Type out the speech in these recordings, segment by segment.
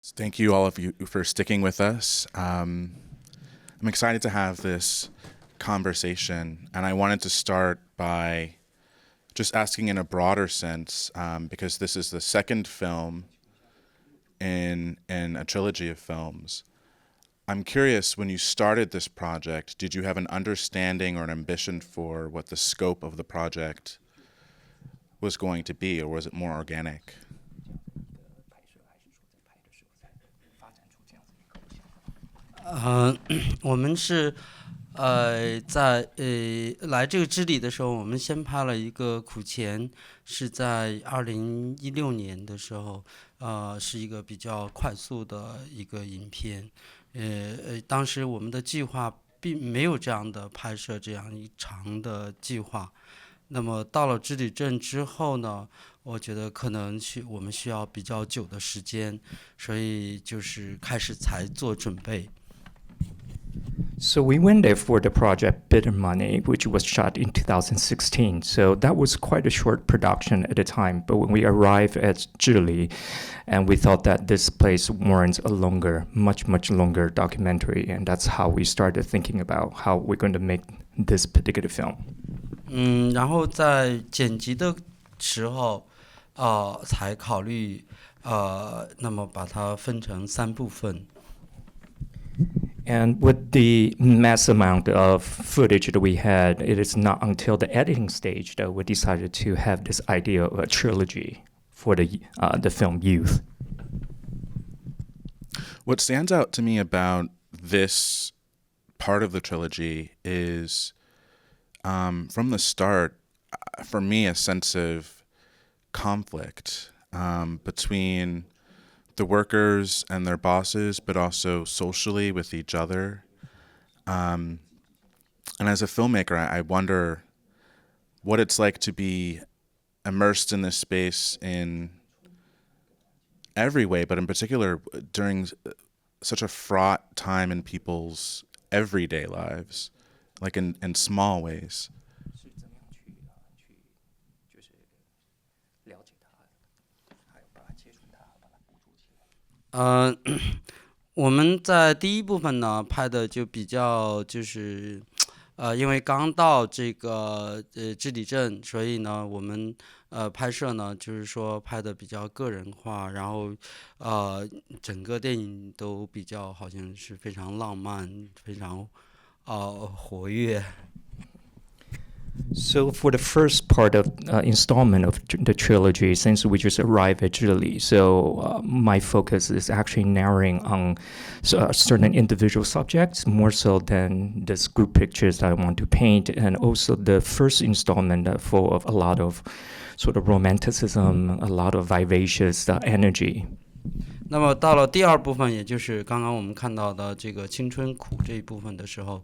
Thank you, all of you, for sticking with us. I'm excited to have this conversation, and I wanted to start by just asking in a broader sense, because this is the second film in a trilogy of films. I'm curious, when you started this project, did you have an understanding or an ambition for what the scope of the project was going to be, or was it more organic? 我们是在来这个知里的时候，我们先拍了一个苦钱，是在2016年的时候，是一个比较快速的一个影片。当时我们的计划并没有这样的拍摄这样一长的计划。那么到了知里镇之后呢，我觉得可能我们需要比较久的时间，所以就是开始才做准备。So we went there for the project Bitter Money, which was shot in 2016. So that was quite a short production at the time. But when we arrived at Zhili, and we thought that this place warrants a longer, much longer documentary. And that's how we started thinking about how we're going to make this particular film. 然后在剪辑的时候，才考虑，那么把它分成3部分。And with the mass amount of footage that we had, it is not until the editing stage that we decided to have this idea of a trilogy for the film Youth. What stands out to me about this part of the trilogy is, from the start, for me, a sense of conflict between the workers and their bosses, but also socially with each other. And as a filmmaker, I wonder what it's like to be immersed in this space in every way, but in particular during such a fraught time in people's everyday lives, like in small ways. 我们在第一部分呢拍的就比较就是，因为刚到这个知里镇，所以呢我们拍摄呢就是说拍的比较个人化，然后整个电影都比较好像是非常浪漫，非常活跃。So for the first part of installment of the trilogy, since we just arrived at Zhili, so my focus is actually narrowing on certain individual subjects more so than this group pictures that I want to paint, and also the first installment full of a lot of sort of romanticism, a lot of vivacious energy. 那么到了第2部分，也就是刚刚我们看到的这个青春苦这一部分的时候，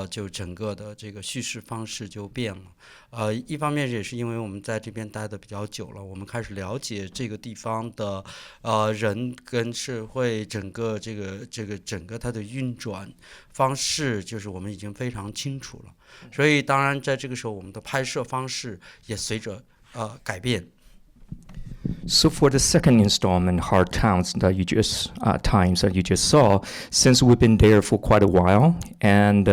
就整个的这个叙事方式就变了。一方面也是因为我们在这边待的比较久了，我们开始了解这个地方的人跟社会整个整个它的运转方式，就是我们已经非常清楚了。所以当然在这个时候，我们的拍摄方式也随着改变。So for the second installment, Hard Towns, that you just times that you just saw, since we've been there for quite a while, and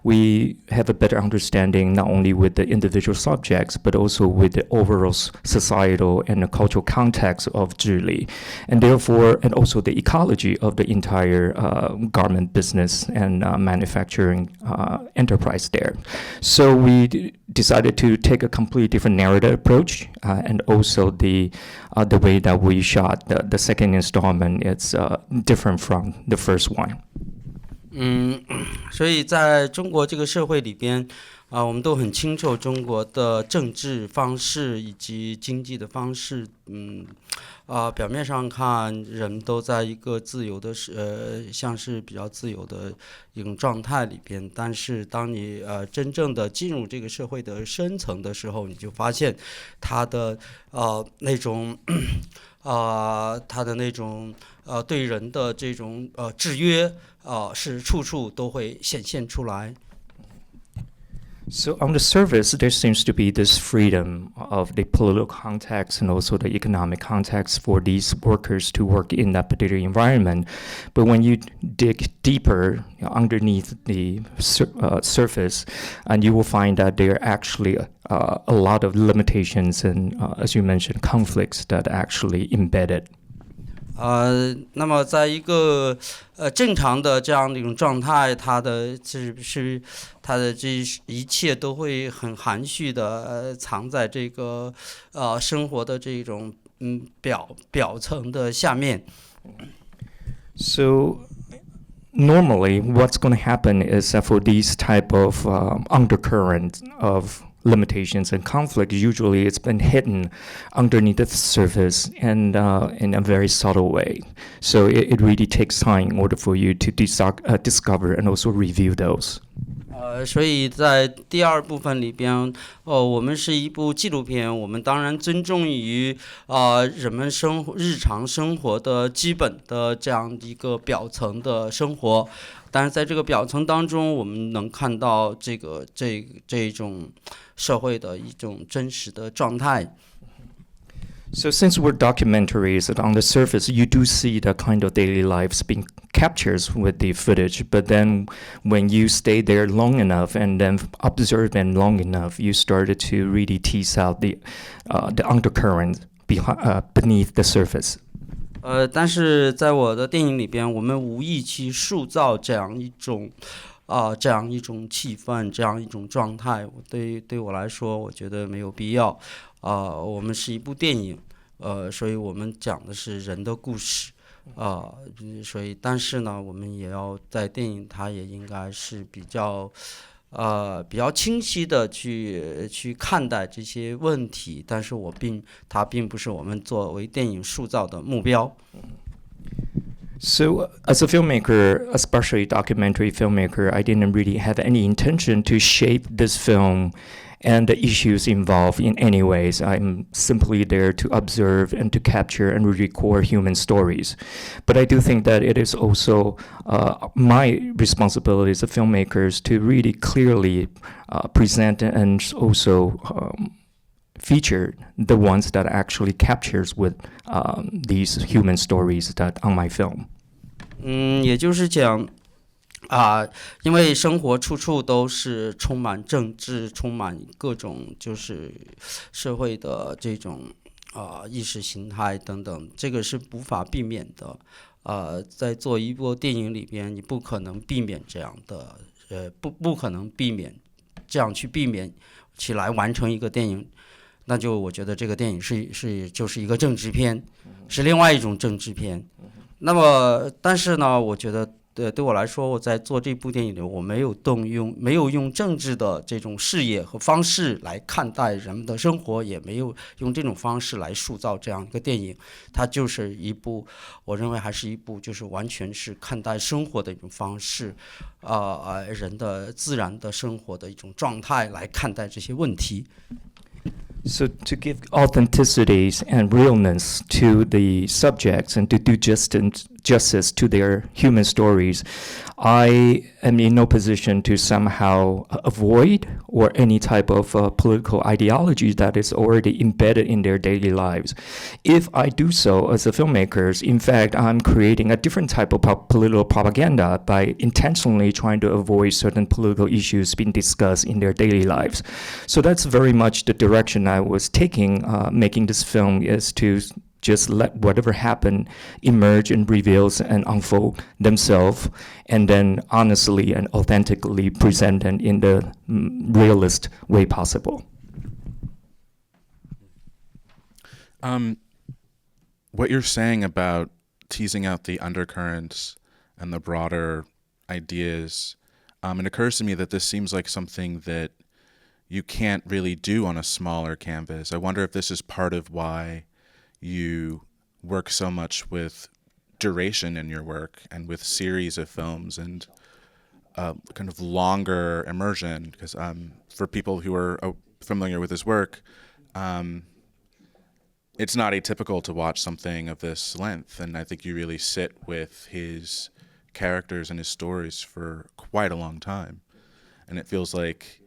we have a better understanding not only with the individual subjects but also with the overall societal and the cultural context of Zhili, and therefore, and also the ecology of the entire garment business and manufacturing enterprise there. So we decided to take a completely different narrative approach, and also the way that we shot the second installment is different from the first one. 所以在中国这个社会里边，我们都很清楚中国的政治方式以及经济的方式。表面上看，人都在一个自由的像是比较自由的一种状态里边，但是当你真正的进入这个社会的深层的时候，你就发现它的那种它的那种对人的这种制约是处处都会显现出来。So on the surface, there seems to be this freedom of the political context and also the economic context for these workers to work in that particular environment. But when you dig deeper underneath the surface, and you will find that there are actually a lot of limitations and, as you mentioned, conflicts that are actually embedded. 那么在一个正常的这样的一种状态，它的这一切都会很含蓄的藏在这个生活的这种表层的下面。So normally, what's going to happen is that for these type of undercurrent of limitations and conflict, usually it's been hidden underneath the surface and in a very subtle way. So it really takes time in order for you to discover and also review those. 所以在第二部分里边，我们是一部纪录片，我们当然尊重于人们日常生活的基本的这样一个表层的生活，但是在这个表层当中，我们能看到这种社会的一种真实的状态。So since we're documentaries, on the surface, you do see the kind of daily lives being captured with the footage. But then when you stay there long enough and then observe them long enough, you started to really tease out the undercurrent beneath the surface. 但是在我的电影里边，我们无意去塑造这样一种气氛，这样一种状态。对我来说，我觉得没有必要。我们是一部电影，所以我们讲的是人的故事，所以但是呢，我们也要在电影，它也应该是比较清晰的去看待这些问题，但是它并不是我们作为电影塑造的目标。So as a filmmaker, especially documentary filmmaker, I didn't really have any intention to shape this film and the issues involved in any ways. I'm simply there to observe and to capture and record human stories. But I do think that it is also my responsibility as a filmmaker to really clearly present and also feature the ones that actually captures with these human stories that on my film. 也就是讲因为生活处处都是充满政治，充满各种就是社会的这种意识形态等等，这个是无法避免的。在做一部电影里边，你不可能避免这样的，不可能避免这样去避免起来完成一个电影。那就我觉得这个电影就是一个政治片，是另外一种政治片。那么，但是呢，我觉得对我来说，我在做这部电影里，我没有用政治的这种视野和方式来看待人们的生活，也没有用这种方式来塑造这样一个电影。它就是一部，我认为还是一部，就是完全是看待生活的一种方式，人的自然的生活的一种状态来看待这些问题。So to give authenticities and realness to the subjects and to do justice to their human stories, I am in no position to somehow avoid or any type of political ideology that is already embedded in their daily lives. If I do so as a filmmaker, in fact, I'm creating a different type of political propaganda by intentionally trying to avoid certain political issues being discussed in their daily lives. So that's very much the direction I was taking, making this film, is to just let whatever happened emerge and reveals and unfold themselves, and then honestly and authentically present them in the realist way possible. What you're saying about teasing out the undercurrents and the broader ideas, it occurs to me that this seems like something that you can't really do on a smaller canvas. I wonder if this is part of why you work so much with duration in your work and with series of films and kind of longer immersion, because for people who are familiar with his work, it's not atypical to watch something of this length, and I think you really sit with his characters and his stories for quite a long time, and it feels like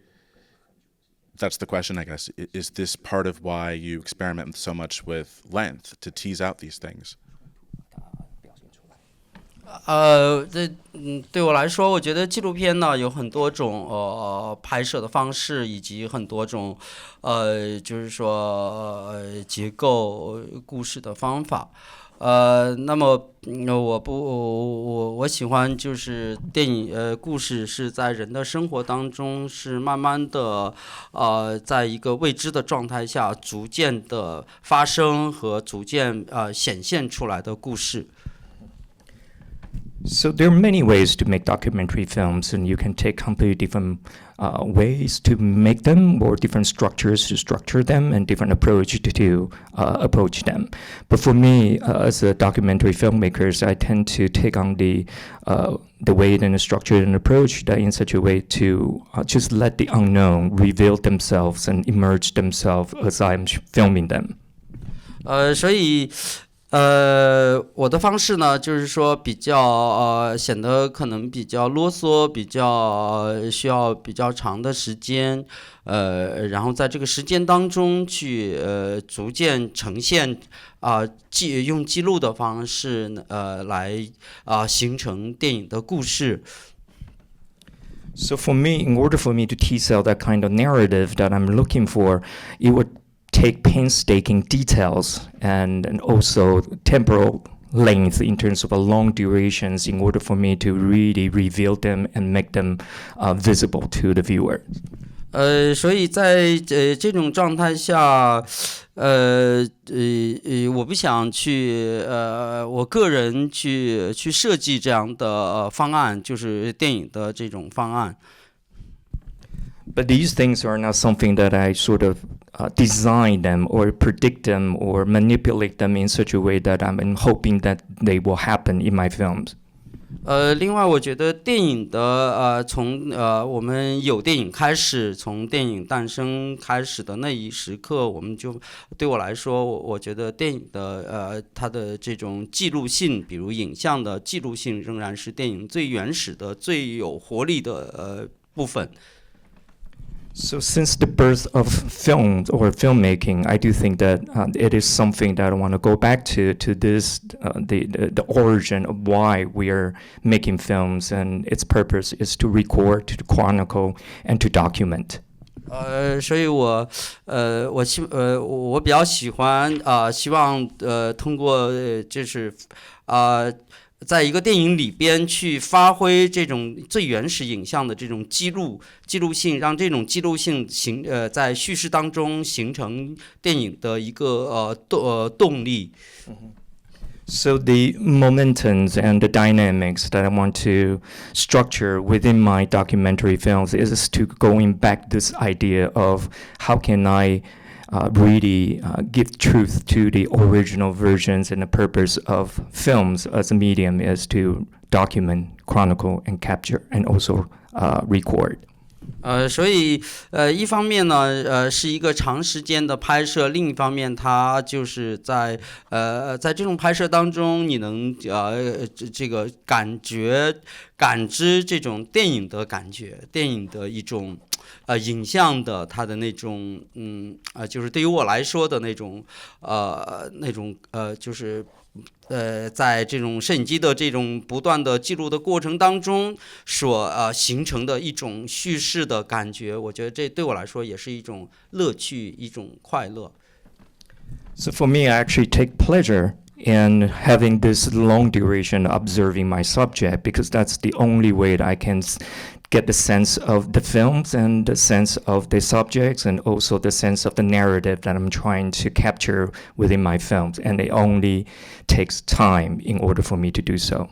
that's the question, I guess. Is this part of why you experiment so much with length to tease out these things? 对我来说，我觉得纪录片呢有很多种拍摄的方式，以及很多种就是说结构故事的方法。那么我喜欢就是电影故事是在人的生活当中是慢慢的在一个未知的状态下逐渐的发生和逐渐显现出来的故事。So there are many ways to make documentary films, and you can take completely different ways to make them, or different structures to structure them, and different approach to approach them. But for me, as a documentary filmmaker, I tend to take on the way and the structure and approach that in such a way to just let the unknown reveal themselves and emerge themselves as I'm filming them. 所以我的方式呢，就是说比较显得可能比较啰嗦，比较需要比较长的时间，然后在这个时间当中去逐渐呈现用记录的方式来形成电影的故事。So for me, in order for me to tease out that kind of narrative that I'm looking for, it would take painstaking details and also temporal length in terms of a long durations in order for me to really reveal them and make them visible to the viewer. 所以在这种状态下，我不想去我个人去设计这样的方案，就是电影的这种方案。But these things are not something that I sort of design them or predict them or manipulate them in such a way that I'm hoping that they will happen in my films. 另外，我觉得电影的从我们有电影开始，从电影诞生开始的那一时刻，我们就对我来说，我觉得电影的它的这种记录性，比如影像的记录性，仍然是电影最原始的、最有活力的部分。So since the birth of film or filmmaking, I do think that it is something that I want to go back to this, the origin of why we are making films, and its purpose is to record, to chronicle, and to document. 所以我比较喜欢希望通过就是在一个电影里边去发挥这种最原始影像的这种记录性，让这种记录性在叙事当中形成电影的一个动力。So the momentums and the dynamics that I want to structure within my documentary films is to going back this idea of how can I really give truth to the original versions, and the purpose of films as a medium is to document, chronicle, and capture, and also record. 所以一方面呢是一个长时间的拍摄，另一方面它就是在这种拍摄当中，你能这个感知这种电影的感觉，电影的一种影像的它的那种就是对于我来说的那种就是在这种摄影机的这种不断的记录的过程当中所形成的一种叙事的感觉，我觉得这对我来说也是一种乐趣，一种快乐。So for me, I actually take pleasure in having this long duration observing my subject, because that's the only way that I can get the sense of the films and the sense of the subjects, and also the sense of the narrative that I'm trying to capture within my films. And it only takes time in order for me to do so.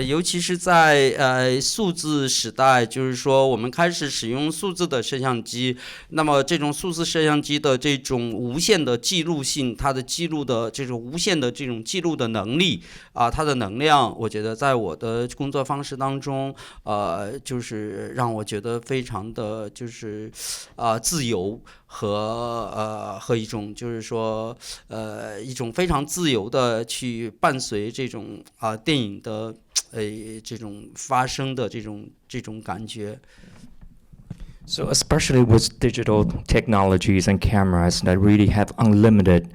尤其是在数字时代，就是说我们开始使用数字的摄像机，那么这种数字摄像机的这种无限的记录性，它的记录的这种无限的这种记录的能力它的能量，我觉得在我的工作方式当中，就是让我觉得非常的就是自由和一种就是说一种非常自由的去伴随这种电影的这种发生的这种感觉。So especially with digital technologies and cameras that really have unlimited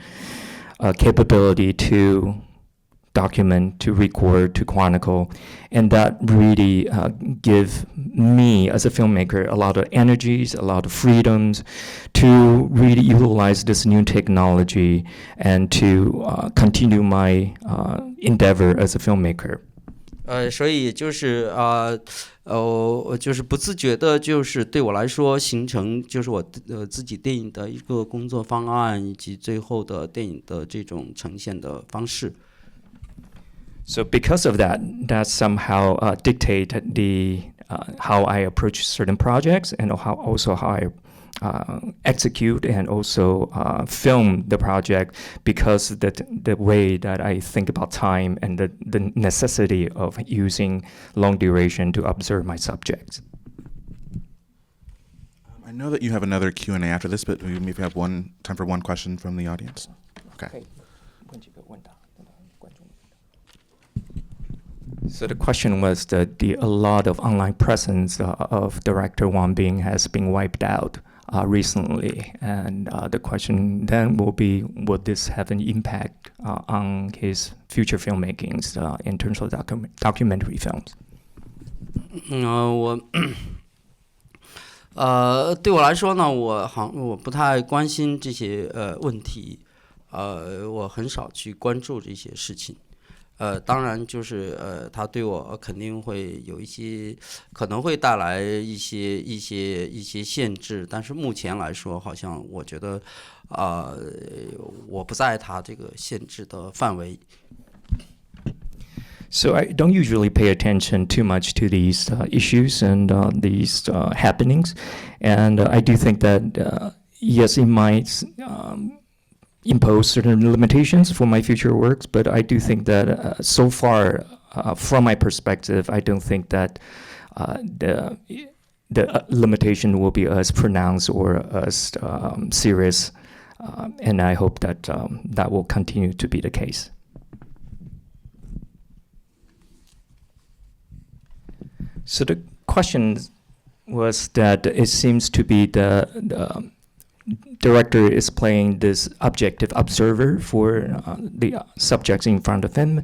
capability to document, to record, to chronicle, and that really give me as a filmmaker a lot of energies, a lot of freedoms to really utilize this new technology and to continue my endeavor as a filmmaker. 所以就是就是不自觉的，就是对我来说形成就是我自己电影的一个工作方案，以及最后的电影的这种呈现的方式。So because of that, that somehow dictate the how I approach certain projects and also how I execute and also film the project, because the way that I think about time and the necessity of using long duration to observe my subjects. I know that you have another Q&A after this, but we maybe have time for one question from the audience. Okay. So the question was that a lot of online presence of director Wang Bing has been wiped out recently, and the question then will be, would this have an impact on his future filmmakings in terms of documentary films? 对我来说呢，我不太关心这些问题，我很少去关注这些事情。当然就是它对我肯定会有一些，可能会带来一些限制，但是目前来说，好像我觉得我不在它这个限制的范围。So I don't usually pay attention too much to these issues and these happenings, and I do think that yes, it might impose certain limitations for my future works, but I do think that so far, from my perspective, I don't think that the limitation will be as pronounced or as serious, and I hope that that will continue to be the case. So the question was that it seems to be the director is playing this objective observer for the subjects in front of him,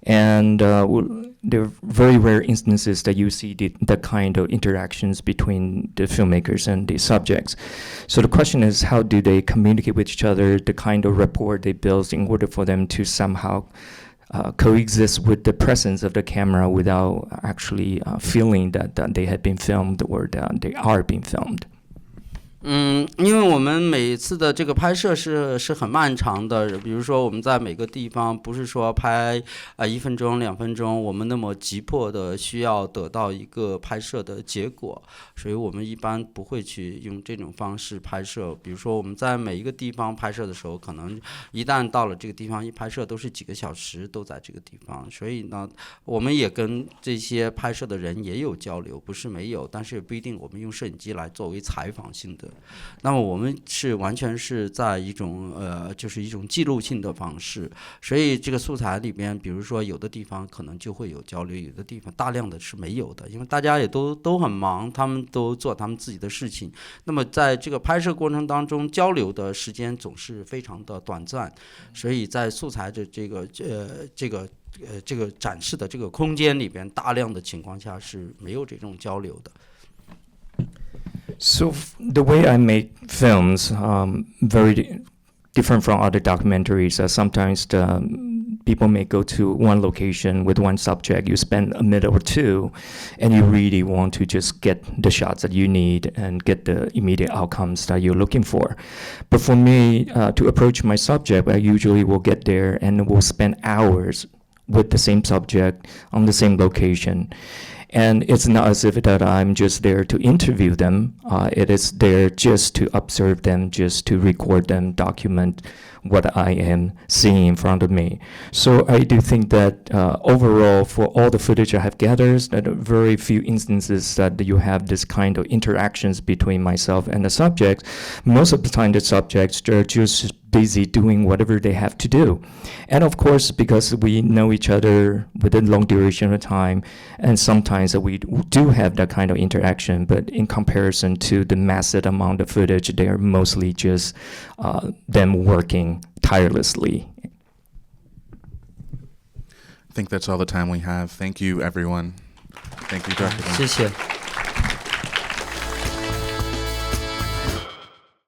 and there are very rare instances that you see the kind of interactions between the filmmakers and the subjects. So the question is, how do they communicate with each other, the kind of rapport they build in order for them to somehow coexist with the presence of the camera without actually feeling that they had been filmed or that they are being filmed. 因为我们每次的这个拍摄是很漫长的，比如说我们在每个地方不是说拍1分钟2分钟，我们那么急迫的需要得到一个拍摄的结果，所以我们一般不会去用这种方式拍摄。比如说我们在每一个地方拍摄的时候，可能一旦到了这个地方一拍摄都是几个小时都在这个地方，所以呢，我们也跟这些拍摄的人也有交流，不是没有，但是不一定我们用摄影机来作为采访性的。那么我们是完全是在一种就是一种记录性的方式，所以这个素材里边，比如说有的地方可能就会有交流，有的地方大量的是没有的，因为大家也都很忙，他们都做他们自己的事情。那么在这个拍摄过程当中，交流的时间总是非常的短暂，所以在素材的这个展示的这个空间里边，大量的情况下是没有这种交流的。So the way I make films, very different from other documentaries. Sometimes people may go to one location with one subject. You spend a minute or two, and you really want to just get the shots that you need and get the immediate outcomes that you're looking for. But for me, to approach my subject, I usually will get there and will spend hours with the same subject on the same location. And it's not as if that I'm just there to interview them. It is there just to observe them, just to record them, document what I am seeing in front of me. So I do think that overall, for all the footage I have gathered, that are very few instances that you have this kind of interactions between myself and the subjects. Most of the time, the subjects are just busy doing whatever they have to do. And of course, because we know each other within long duration of time, and sometimes we do have that kind of interaction, but in comparison to the massive amount of footage, they are mostly just them working tirelessly. I think that's all the time we have. Thank you, everyone. Thank you, Dr. Bing. 谢谢。